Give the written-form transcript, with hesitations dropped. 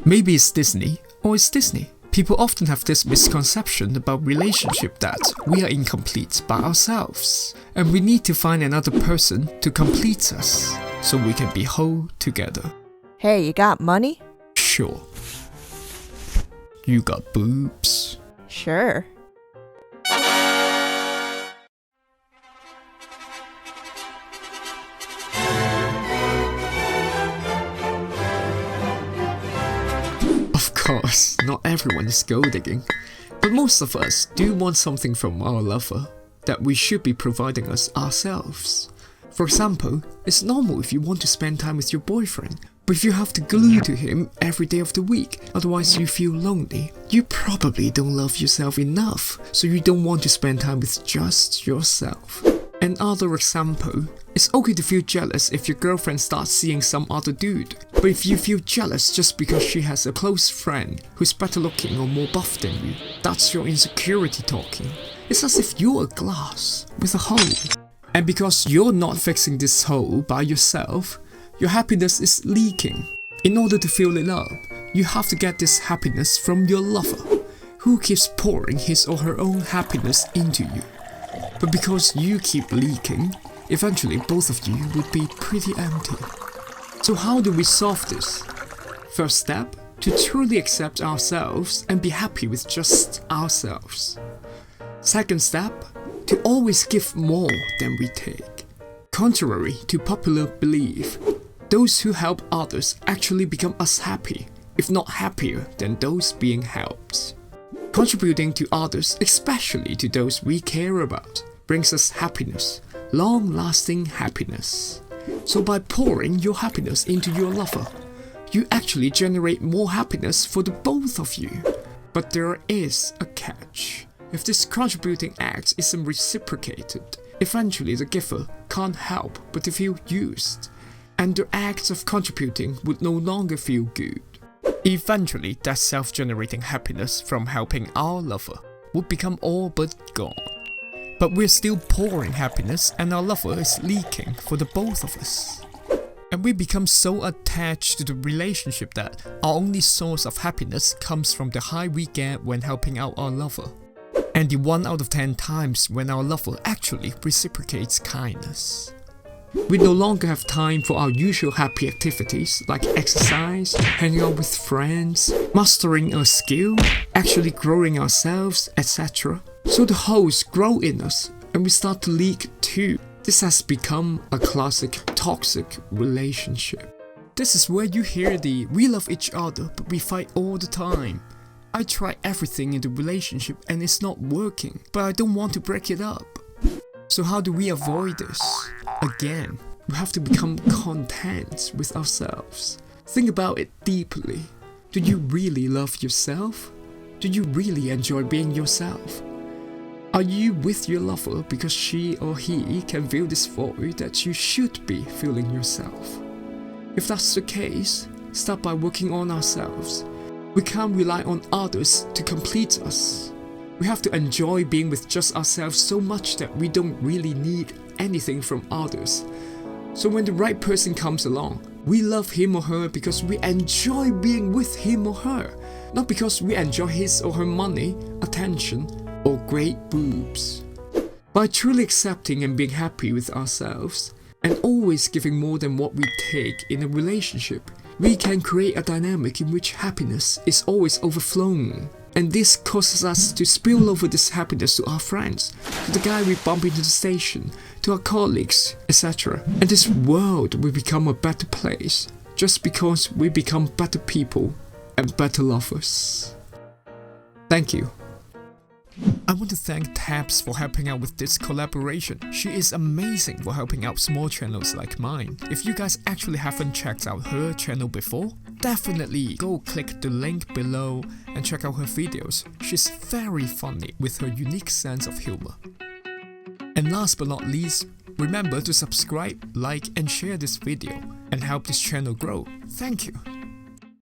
Maybe it's Disney, or it's Disney. People often have this misconception about relationship that we are incomplete by ourselves, and we need to find another person to complete us, so we can be whole together. Hey, you got money? Sure. You got boobs? Sure. Of course, not everyone is gold digging, but most of us do want something from our lover that we should be providing us ourselves. For example, it's normal if you want to spend time with your boyfriend, but if you have to glue to him every day of the week, otherwise you feel lonely, you probably don't love yourself enough, so you don't want to spend time with just yourself. Another example, it's okay to feel jealous if your girlfriend starts seeing some other dude, but if you feel jealous just because she has a close friend who's better looking or more buff than you, that's your insecurity talking. It's as if you're a glass with a hole. And because you're not fixing this hole by yourself, your happiness is leaking. In order to fill it up, you have to get this happiness from your lover, who keeps pouring his or her own happiness into you. But because you keep leaking, eventually both of you would be pretty empty. So how do we solve this? First step, to truly accept ourselves and be happy with just ourselves. Second step, to always give more than we take. Contrary to popular belief, those who help others actually become as happy, if not happier than those being helped. Contributing to others, especially to those we care about, brings us happiness, long-lasting happiness. So by pouring your happiness into your lover, you actually generate more happiness for the both of you. But there is a catch. If this contributing act isn't reciprocated, eventually the giver can't help but to feel used, and the act of contributing would no longer feel good. Eventually, that self-generating happiness from helping our lover would become all but gone. But we're still pouring happiness and our lover is leaking for the both of us. And we become so attached to the relationship that our only source of happiness comes from the high we get when helping out our lover, and the 1 out of 10 times when our lover actually reciprocates kindness. We no longer have time for our usual happy activities like exercise, hanging out with friends, mastering a skill, actually growing ourselves, etc. So the holes grow in us and we start to leak too. This has become a classic toxic relationship. This is where you hear the "we love each other but we fight all the time. I try everything in the relationship and it's not working, but I don't want to break it up." So how do we avoid this? Again, we have to become content with ourselves. Think about it deeply. Do you really love yourself? Do you really enjoy being yourself? Are you with your lover because she or he can fill this void that you should be filling yourself? If that's the case, start by working on ourselves. We can't rely on others to complete us. We have to enjoy being with just ourselves so much that we don't really need anything from others. So when the right person comes along, we love him or her because we enjoy being with him or her, not because we enjoy his or her money, attention, or great boobs. By truly accepting and being happy with ourselves, and always giving more than what we take in a relationship, we can create a dynamic in which happiness is always overflowing. And this causes us to spill over this happiness to our friends, to the guy we bump into the station, to our colleagues, etc. And this world will become a better place, just because we become better people and better lovers. Thank you. I want to thank Tabs for helping out with this collaboration. She is amazing for helping out small channels like mine. If you guys actually haven't checked out her channel before, definitely go click the link below and check out her videos. She's very funny with her unique sense of humor. And last but not least, remember to subscribe, like and share this video and help this channel grow. Thank you.